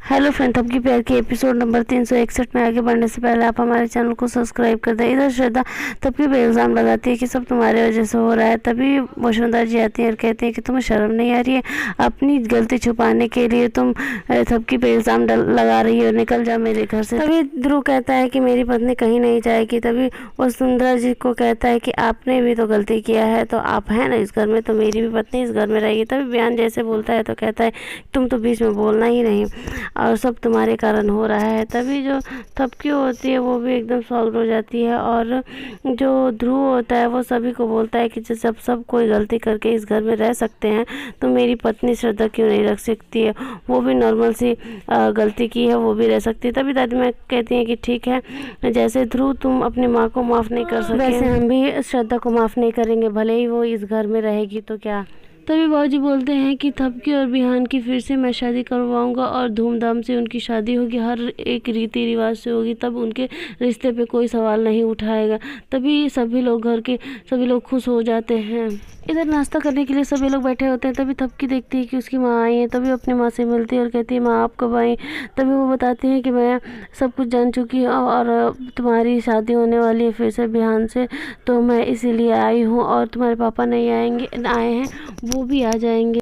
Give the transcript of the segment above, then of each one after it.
Hello friend, थपकी प्यार के episode number 361 में आगे बढ़ने से पहले आप हमारे चैनल को सब्सक्राइब कर दें। इधर श्रद्धा थपकी पे इल्ज़ाम लगाती है कि सब तुम्हारे वजह से हो रहा है। तभी वसुंधरा जी आती है और कहती है कि तुम्हें शर्म नहीं आ रही है? अपनी गलती छुपाने के लिए तुम थपकी पे इल्ज़ाम लगा रही हो, निकल जा मेरे घर से। तभी ध्रुव कहता है कि मेरी पत्नी कहीं नहीं जाएगी। तभी वसुंधरा जी को कहता है कि आपने भी तो गलती किया है, तो आप हैं ना इस घर में, तो मेरी भी पत्नी इस घर में रहेगी। तभी बयान जैसे बोलता है तो कहता है तुम तो बीच में बोलना ही नहीं और सब तुम्हारे कारण हो रहा है। तभी जो थपकी होती है वो भी एकदम सॉल्व हो जाती है और जो ध्रुव होता है वो सभी को बोलता है कि जब सब कोई गलती करके इस घर में रह सकते हैं तो मेरी पत्नी श्रद्धा क्यों नहीं रख सकती है? वो भी नॉर्मल सी गलती की है, वो भी रह सकती है। तभी दादी माँ कहती हैं कि ठीक है, जैसे ध्रुव तुम अपनी माँ को माफ़ नहीं कर सके, वैसे हम भी श्रद्धा को माफ़ नहीं करेंगे, भले ही वो इस घर में रहेगी तो क्या। तभी बाबूजी बोलते हैं कि थपकी और बिहान की फिर से मैं शादी करवाऊंगा और धूमधाम से उनकी शादी होगी, हर एक रीति रिवाज से होगी, तब उनके रिश्ते पे कोई सवाल नहीं उठाएगा। तभी सभी लोग घर के सभी लोग खुश हो जाते हैं। इधर नाश्ता करने के लिए सभी लोग बैठे होते हैं। तभी थपकी देखती है कि उसकी माँ आई है। तभी अपनी माँ से मिलती है और कहती है माँ आप कब आई? तभी वो बताती है कि मैं सब कुछ जान चुकी हूँ और तुम्हारी शादी होने वाली है फिर से बिहान से, तो मैं इसीलिए आई हूँ और तुम्हारे पापा नहीं आए हैं, वो भी आ जाएंगे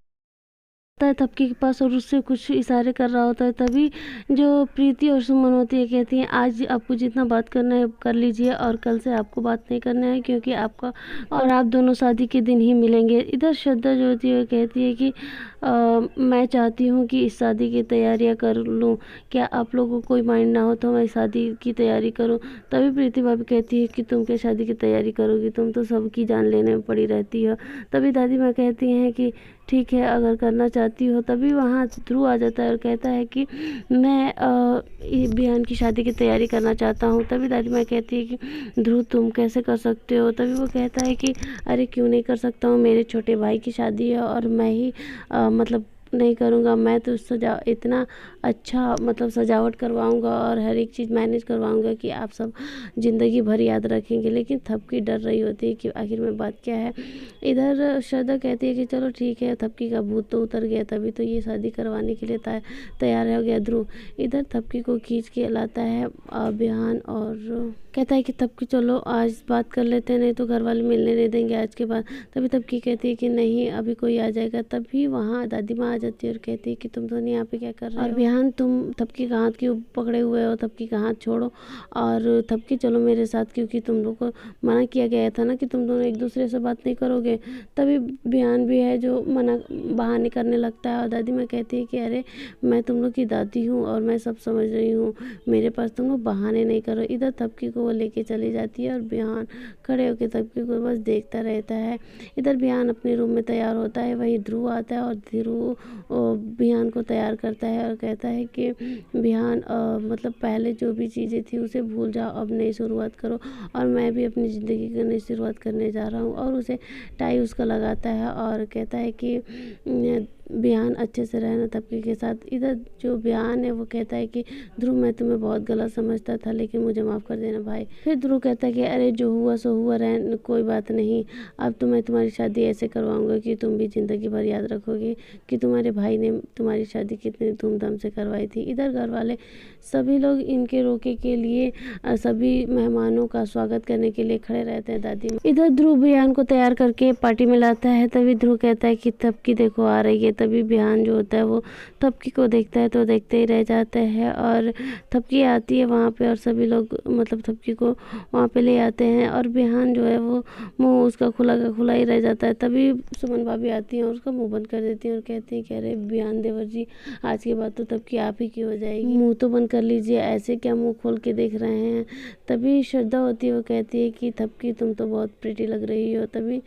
है थपकी के पास और उससे कुछ इशारे कर रहा होता है। तभी जो प्रीति और सुमन होती है कहती हैं आज आपको जितना बात करना है कर लीजिए और कल से आपको बात नहीं करना है, क्योंकि आपका और आप दोनों शादी के दिन ही मिलेंगे। इधर श्रद्धा जो होती है कहती है कि मैं चाहती हूँ कि इस शादी की तैयारियाँ कर लूँ, क्या आप लोगों को कोई माइंड ना हो तो मैं शादी की तैयारी करूँ? तभी प्रीति भाभी कहती है कि तुम क्या शादी की तैयारी करोगी, तुम तो सबकी जान लेने में पड़ी रहती हो। तभी दादी माँ कहती हैं कि ठीक है अगर करना चाहती हो। तभी वहाँ ध्रुव आ जाता है और कहता है कि मैं बिहान की शादी की तैयारी करना चाहता हूँ। तभी दादी माँ कहती है कि ध्रुव तुम कैसे कर सकते हो? तभी वो कहता है कि अरे क्यों नहीं कर सकता हूँ, मेरे छोटे भाई की शादी है और मैं ही मतलब नहीं करूँगा, मैं तो इतना अच्छा मतलब सजावट करवाऊँगा और हर एक चीज़ मैनेज करवाऊँगा कि आप सब ज़िंदगी भर याद रखेंगे। लेकिन थपकी डर रही होती है कि आखिर में बात क्या है। इधर श्रद्धा कहती है कि चलो ठीक है, थपकी का भूत तो उतर गया, तभी तो ये शादी करवाने के लिए तैयार हो गया ध्रुव। इधर थपकी को खींच के लाता है बिहान और कहता है कि थपकी चलो आज बात कर लेते हैं, नहीं तो घर वाले मिलने नहीं देंगे आज के बाद। तभी थपकी कहती है कि नहीं अभी कोई आ जाएगा। तभी वहाँ दादी माँ आ जाती है और कहती है कि तुम दोनों यहाँ पे क्या कर रहे हो? और बिहान तुम थपकी का हाथ क्यों पकड़े हुए हो? थपकी का हाथ छोड़ो और थपकी चलो मेरे साथ, क्योंकि तुम लोग को मना किया गया था ना कि तुम दोनों एक दूसरे से बात नहीं करोगे। तभी बिहान भी है जो बहाने करने लगता है और दादी माँ कहती है कि अरे मैं तुम लोग की दादी हूँ और मैं सब समझ रही हूँ, मेरे पास तुम लोग बहाने नहीं करो। इधर थपकी को वो लेके चली जाती है और बिहान खड़े होकर थपकी को बस देखता रहता है। इधर बिहान अपने रूम में तैयार होता है, वही ध्रुव आता है और ध्रुव बिहान को तैयार करता है और कहता है कि बिहान मतलब पहले जो भी चीज़ें थी उसे भूल जाओ, अब नई शुरुआत करो और मैं भी अपनी ज़िंदगी की नई शुरुआत करने जा रहा हूँ। और उसे टाई उसका लगाता है और कहता है कि बिहान अच्छे से रहना थपकी के साथ। इधर जो बिहान है वो कहता है कि ध्रुव मैं तुम्हें बहुत गलत समझता था, लेकिन मुझे माफ़ कर देना भाई। फिर ध्रुव कहता है कि अरे जो हुआ सो हुआ, रह कोई बात नहीं, अब तो मैं तुम्हारी शादी ऐसे करवाऊंगा कि तुम भी ज़िंदगी भर याद रखोगे कि तुम्हारे भाई ने तुम्हारी शादी कितनी धूमधाम से करवाई थी। इधर घर वाले सभी लोग इनके रोके के लिए सभी मेहमानों का स्वागत करने के लिए खड़े रहते हैं दादी। इधर ध्रुव बिहान को तैयार करके पार्टी में लाता है। तभी ध्रुव कहता है कि थपकी देखो आ रही है। तभी बिहान जो होता है वो थपकी को देखता है तो देखते ही रह जाता है और थपकी आती है वहाँ पे और सभी लोग मतलब थपकी को वहाँ पे ले आते हैं और बिहान जो है वो मुंह उसका खुला का खुला ही रह जाता है। तभी सुमन भाभी आती हैं और उसका मुंह बंद कर देती हैं और कहती हैं कि अरे बिहान देवर जी आज के बाद तो थपकी आप ही की हो जाएगी, मुँह तो बंद कर लीजिए, ऐसे क्या मुँह खोल के देख रहे हैं। तभी श्रद्धा होती है, वो कहती है कि थपकी तुम तो बहुत प्रिटी लग रही हो। तभी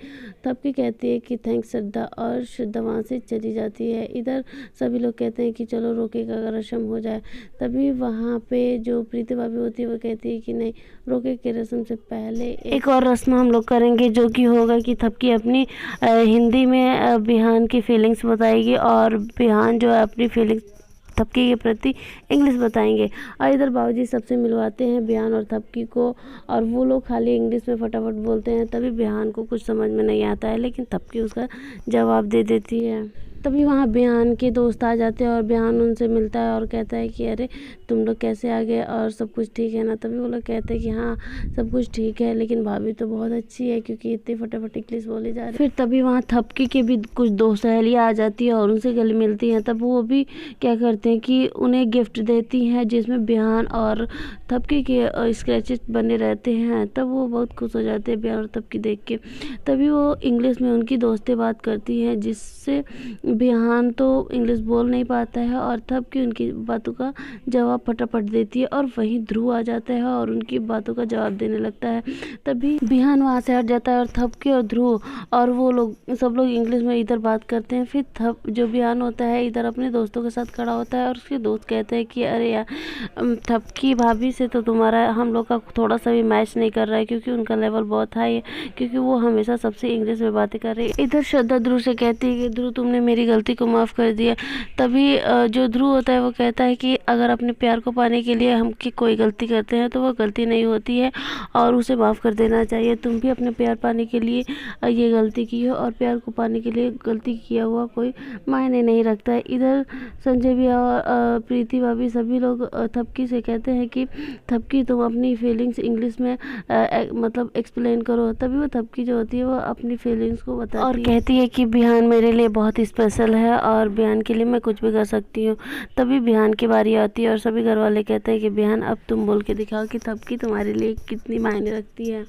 थपकी कहती है कि थैंक्स श्रद्धा और श्रद्धा वहाँ से चली जाती है। इधर सभी लोग कहते हैं कि चलो रोके का रस्म हो जाए। तभी वहाँ पे जो प्रीति भाभी होती है वो कहती है कि नहीं, रोके के रस्म से पहले एक और रस्म हम लोग करेंगे, जो कि होगा कि थपकी अपनी हिंदी में बिहान की फीलिंग्स बताएगी और बिहान जो है अपनी फीलिंग्स थपकी के प्रति इंग्लिश बताएंगे। और इधर बाबूजी सबसे मिलवाते हैं बिहान और थपकी को और वो लोग खाली इंग्लिश में फटाफट बोलते हैं। तभी बिहान को कुछ समझ में नहीं आता है, लेकिन थपकी उसका जवाब दे देती है। तभी वहाँ बिहान के दोस्त आ जाते हैं और बिहान उनसे मिलता है और कहता है कि अरे तुम लोग कैसे आ गए और सब कुछ ठीक है ना। तभी वो लोग कहते हैं कि हाँ सब कुछ ठीक है, लेकिन भाभी तो बहुत अच्छी है क्योंकि इतनी फटाफट इंग्लिश बोली जा रही है। फिर तभी वहाँ थपकी के भी कुछ दो सहेलियाँ आ जाती है और उनसे गले मिलती हैं। तब वो भी क्या करते हैं कि उन्हें गिफ्ट देती हैं जिसमें बिहान और थपकी के स्क्रैचेस बने रहते हैं। तब वो बहुत खुश हो जाते हैं बिहान और थपकी देख के। तभी वो इंग्लिश में उनकी दोस्तें बात करती हैं जिससे बिहान तो इंग्लिश बोल नहीं पाता है और थपकी उनकी बातों का जवाब फटाफट देती है और वहीं ध्रुव आ जाता है और उनकी बातों का जवाब देने लगता है। तभी बिहान वहाँ से हट जाता है और थपकी और ध्रुव और वो लोग सब लोग इंग्लिश में इधर बात करते हैं। फिर जो बिहान होता है इधर अपने दोस्तों के साथ खड़ा होता है और उसके दोस्त कहते हैं कि अरे यार थपकी भाभी से तो तुम्हारा हम लोग का थोड़ा सा भी मैच नहीं कर रहा है क्योंकि उनका लेवल बहुत हाई है, क्योंकि वो हमेशा सबसे इंग्लिश में बातें कर रही है। इधर श्रद्धा ध्रुव से कहती है कि ध्रुव तुमने मेरी गलती को माफ़ कर दिया। तभी जो ध्रुव होता है वो कहता है कि अगर अपने प्यार को पाने के लिए हम की कोई गलती करते हैं तो वो गलती नहीं होती है और उसे माफ़ कर देना चाहिए। तुम भी अपने प्यार पाने के लिए ये गलती की हो और प्यार को पाने के लिए गलती किया हुआ कोई मायने नहीं रखता है। इधर संजय भैया और प्रीति भाभी सभी लोग थपकी से कहते हैं कि थपकी तुम अपनी फीलिंग्स इंग्लिश में मतलब एक्सप्लेन करो। तभी वो थपकी जो होती है वो अपनी फीलिंग्स को बताती है और कहती है कि बिहान मेरे लिए बहुत स्पेशल है और बिहान के लिए मैं कुछ भी कर सकती हूँ। तभी बिहान की बारी आती है और सभी घर वाले कहते हैं कि बिहान अब तुम बोल के दिखाओ कि थपकी तुम्हारे लिए कितनी मायने रखती है।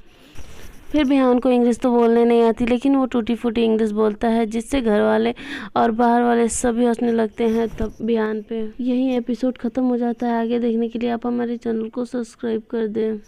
फिर बिहान को इंग्लिश तो बोलने नहीं आती, लेकिन वो टूटी फूटी इंग्लिश बोलता है जिससे घर वाले और बाहर वाले सभी हंसने लगते हैं तब बिहान पे। यही एपिसोड ख़त्म हो जाता है। आगे देखने के लिए आप हमारे चैनल को सब्सक्राइब कर दें।